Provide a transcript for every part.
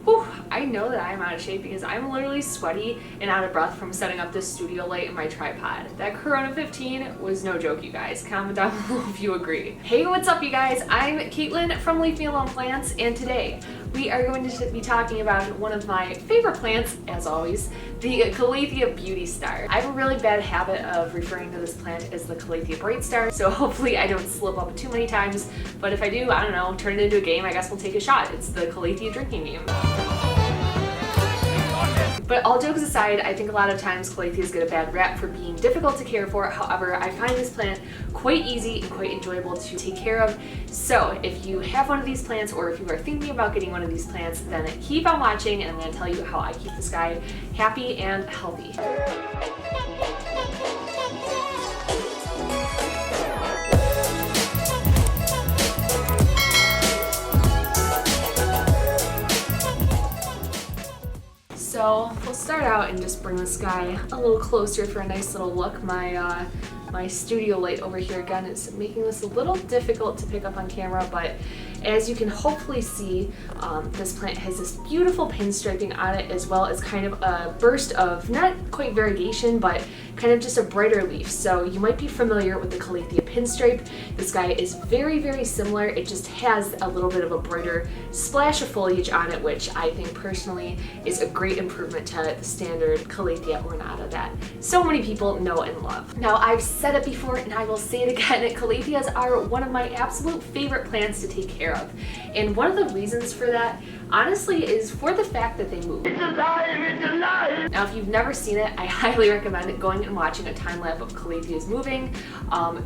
Whew, I know that I'm out of shape because I'm literally sweaty and out of breath from setting up this studio light and my tripod. That Corona 15 was no joke, you guys. Comment down below if you agree. Hey, what's up, you guys? I'm Caitlin from Leave Me Alone Plants, and today we are going to be talking about one of my favorite plants, as always, the Calathea Beauty Star. I have a really bad habit of referring to this plant as the Calathea Bright Star, so hopefully I don't slip up too many times, but if I do, I don't know, turn it into a game, I guess we'll take a shot. It's the Calathea drinking game. But all jokes aside, I think a lot of times Calatheas get a bad rap for being difficult to care for. However, I find this plant quite easy and quite enjoyable to take care of. So if you have one of these plants, or if you are thinking about getting one of these plants, then keep on watching and I'm going to tell you how I keep this guy happy and healthy. So we'll start out and just bring this guy a little closer for a nice little look. My studio light over here, again, is making this a little difficult to pick up on camera, but as you can hopefully see, this plant has this beautiful pinstriping on it, as well as kind of a burst of, not quite variegation, but kind of just a brighter leaf. So you might be familiar with the Calathea pinstripe. This guy is very, very similar. It just has a little bit of a brighter splash of foliage on it, which I think personally is a great improvement to the standard Calathea Ornata that so many people know and love. Now, I've said it before and I will say it again, Calatheas are one of my absolute favorite plants to take care of. And one of the reasons for that, honestly, is for the fact that they move. It's alive, it's alive! Now, if you've never seen it, I highly recommend going and watching a time lapse of Calatheas moving.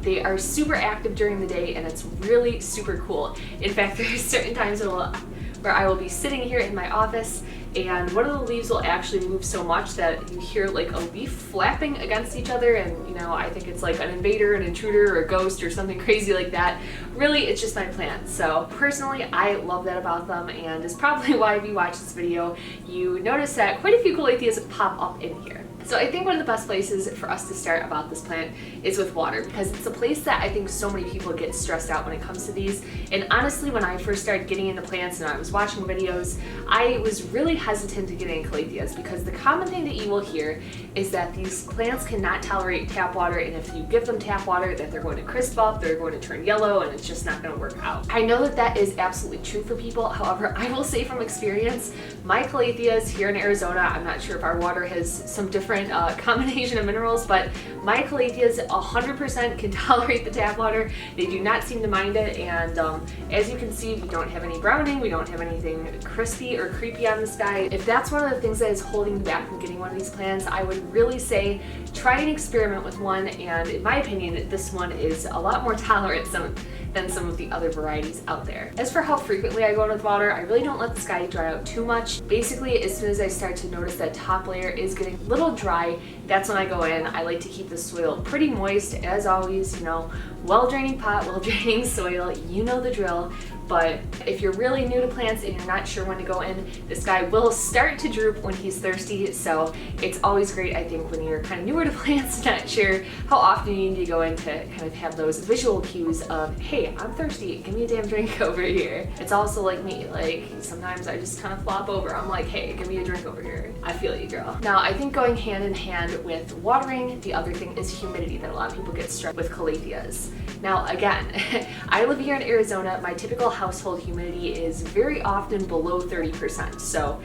They are super active during the day and it's really super cool. In fact, there are certain times where I will be sitting here in my office and one of the leaves will actually move so much that you hear like a leaf flapping against each other, and you know, I think it's like an invader, an intruder, or a ghost or something crazy like that. Really, it's just my plant. So personally, I love that about them, and it's probably why if you watch this video, you notice that quite a few Calatheas pop up in here. So I think one of the best places for us to start about this plant is with water, because it's a place that I think so many people get stressed out when it comes to these. And honestly, when I first started getting into plants and I was watching videos, I was really hesitant to get into Calatheas because the common thing that you will hear is that these plants cannot tolerate tap water, and if you give them tap water, that they're going to crisp up, they're going to turn yellow, and it's just not going to work out. I know that that is absolutely true for people. However, I will say from experience, my Calatheas here in Arizona, I'm not sure if our water has some different combination of minerals, but my Calatheas 100% can tolerate the tap water. They do not seem to mind it, and as you can see, we don't have any browning, we don't have anything crispy or creepy on this guy. If that's one of the things that is holding you back from getting one of these plants, I would really say try and experiment with one, and in my opinion, this one is a lot more tolerant than some of the other varieties out there. As for how frequently I go in with water, I really don't let this guy dry out too much. Basically, as soon as I start to notice that top layer is getting a little dry, that's when I go in. I like to keep the soil pretty moist, as always, you know, well-draining pot, well-draining soil, you know the drill. But if you're really new to plants and you're not sure when to go in, this guy will start to droop when he's thirsty. So it's always great, I think, when you're kind of newer to plants, not sure how often you need to go in to kind of have those visual cues of, hey, I'm thirsty, give me a damn drink over here. It's also like me, like sometimes I just kind of flop over. I'm like, hey, give me a drink over here. I feel you, girl. Now, I think going hand in hand with watering, the other thing is humidity that a lot of people get struck with Calatheas. Now, again, I live here in Arizona. My typical household humidity is very often below 30%, so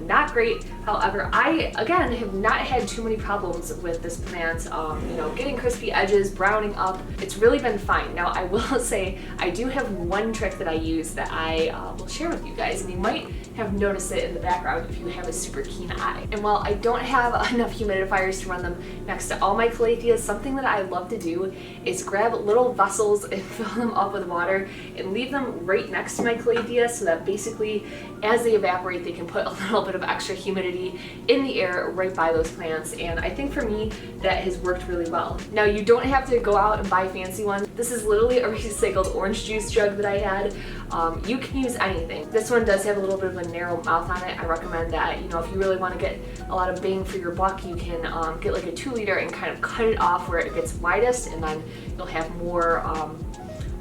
not great. However, I, again, have not had too many problems with this plant, you know, getting crispy edges, browning up. It's really been fine. Now, I will say I do have one trick that I use that I will share with you guys, and you might have noticed it in the background if you have a super keen eye. And while I don't have enough humidifiers to run them next to all my Calatheas, something that I love to do is grab little vessels and fill them up with water and leave them right next to my Calathea, so that basically as they evaporate, they can put a little bit of extra humidity in the air right by those plants. And I think for me, that has worked really well. Now, you don't have to go out and buy fancy ones. This is literally a recycled orange juice jug that I had. You can use anything. This one does have a little bit of a narrow mouth on it. I recommend that, you know, if you really want to get a lot of bang for your buck, you can get like a 2 liter and kind of cut it off where it gets widest, and then you'll have more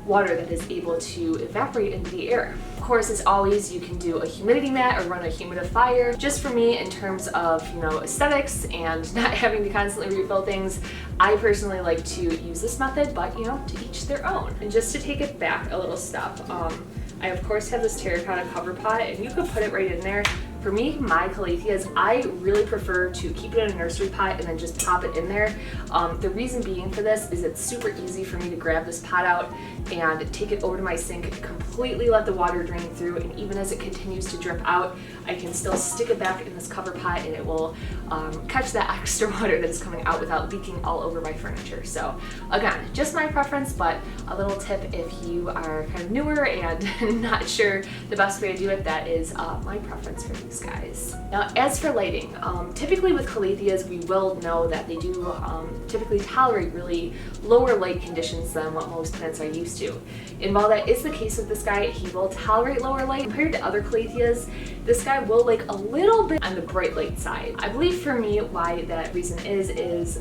water that is able to evaporate into the air. Of course, as always, you can do a humidity mat or run a humidifier. Just for me, in terms of, aesthetics and not having to constantly refill things, I personally like to use this method, but to each their own. And just to take it back a little step, I of course have this terracotta cover pot, and you could put it right in there. For me, my Calatheas, I really prefer to keep it in a nursery pot and then just pop it in there. The reason being for this is it's super easy for me to grab this pot out and take it over to my sink, completely let the water drain through, and even as it continues to drip out, I can still stick it back in this cover pot and it will catch that extra water that is coming out without leaking all over my furniture. So again, just my preference, but a little tip if you are kind of newer and not sure the best way to do it, that is my preference for these guys. Now, as for lighting, typically with Calatheas, we will know that they do typically tolerate really lower light conditions than what most plants are used to. And while that is the case with this guy, he will tolerate lower light. Compared to other Calatheas, this guy will like a little bit on the bright light side. I believe for me why that reason is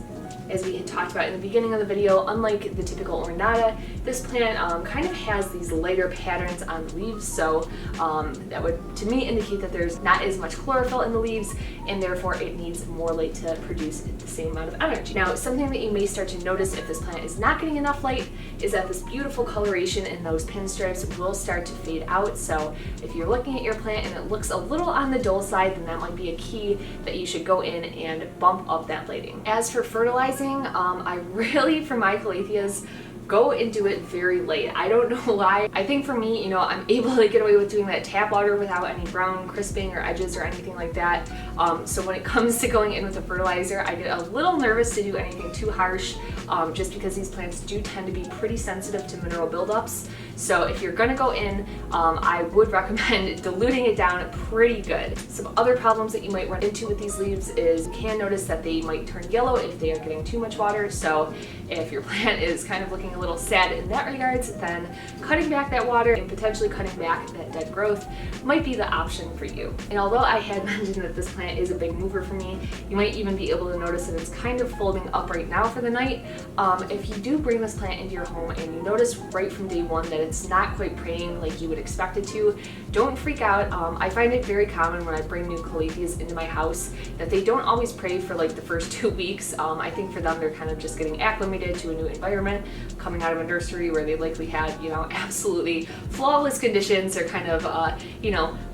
as we had talked about in the beginning of the video, unlike the typical Ornata, this plant kind of has these lighter patterns on the leaves, so that would to me indicate that there's not as much chlorophyll in the leaves, and therefore it needs more light to produce the same amount of energy. Now, something that you may start to notice if this plant is not getting enough light is that this beautiful coloration in those pinstripes will start to fade out. So if you're looking at your plant and it looks a little on the dull side, then that might be a key that you should go in and bump up that lighting. As for fertilizing, I really, for my Calatheas, go and do it very late. I don't know why. I think for me, I'm able to get away with doing that tap water without any brown crisping or edges or anything like that. So when it comes to going in with a fertilizer, I get a little nervous to do anything too harsh, just because these plants do tend to be pretty sensitive to mineral buildups. So if you're gonna go in, I would recommend diluting it down pretty good. Some other problems that you might run into with these leaves is you can notice that they might turn yellow if they are getting too much water. So if your plant is kind of looking a little sad in that regards, then cutting back that water and potentially cutting back that dead growth might be the option for you. And although I had mentioned that this plant is a big mover for me, you might even be able to notice that it's kind of folding up right now for the night. If you do bring this plant into your home and you notice right from day one that it's not quite praying like you would expect it to, don't freak out. I find it very common when I bring new Calatheas into my house that they don't always pray for like the first 2 weeks. I think for them they're kind of just getting acclimated to a new environment, coming out of a nursery where they likely had, absolutely flawless conditions. They're kind of,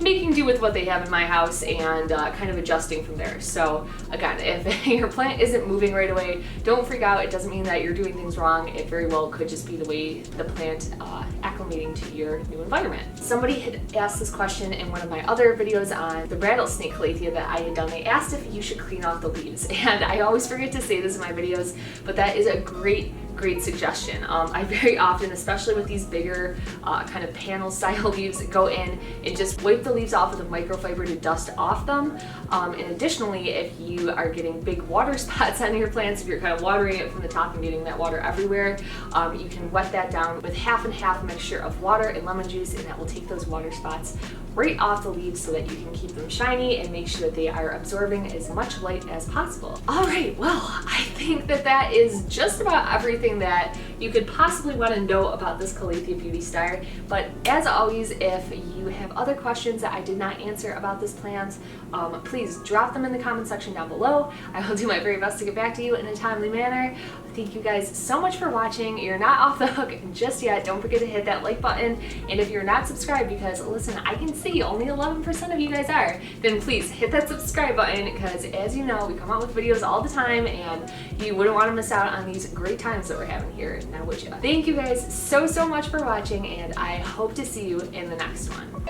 making do with what they have in my house and kind of adjusting from there. So again, if your plant isn't moving right away, don't freak out. It doesn't mean that you're doing things wrong. It very well could just be the way the plant acclimating to your new environment. Somebody had asked this question in one of my other videos on the rattlesnake Calathea that I had done. They asked if you should clean off the leaves, and I always forget to say this in my videos, but that is a great suggestion. I very often, especially with these bigger kind of panel style leaves, go in and just wipe the leaves off with a microfiber to dust off them. And additionally, if you are getting big water spots on your plants, if you're kind of watering it from the top and getting that water everywhere, you can wet that down with half and half mixture of water and lemon juice, and that will take those water spots right off the leaves so that you can keep them shiny and make sure that they are absorbing as much light as possible. All right, well, I think that is just about everything that you could possibly want to know about this Calathea Beauty Star. But as always, if you have other questions that I did not answer about this plant, please drop them in the comment section down below. I will do my very best to get back to you in a timely manner. Thank you guys so much for watching. You're not off the hook just yet. Don't forget to hit that like button. And if you're not subscribed, because listen, I can see only 11% of you guys are, then please hit that subscribe button, because as you know, we come out with videos all the time and you wouldn't want to miss out on these great times that we're having here, now would you? Thank you guys so much for watching, and I hope to see you in the next one.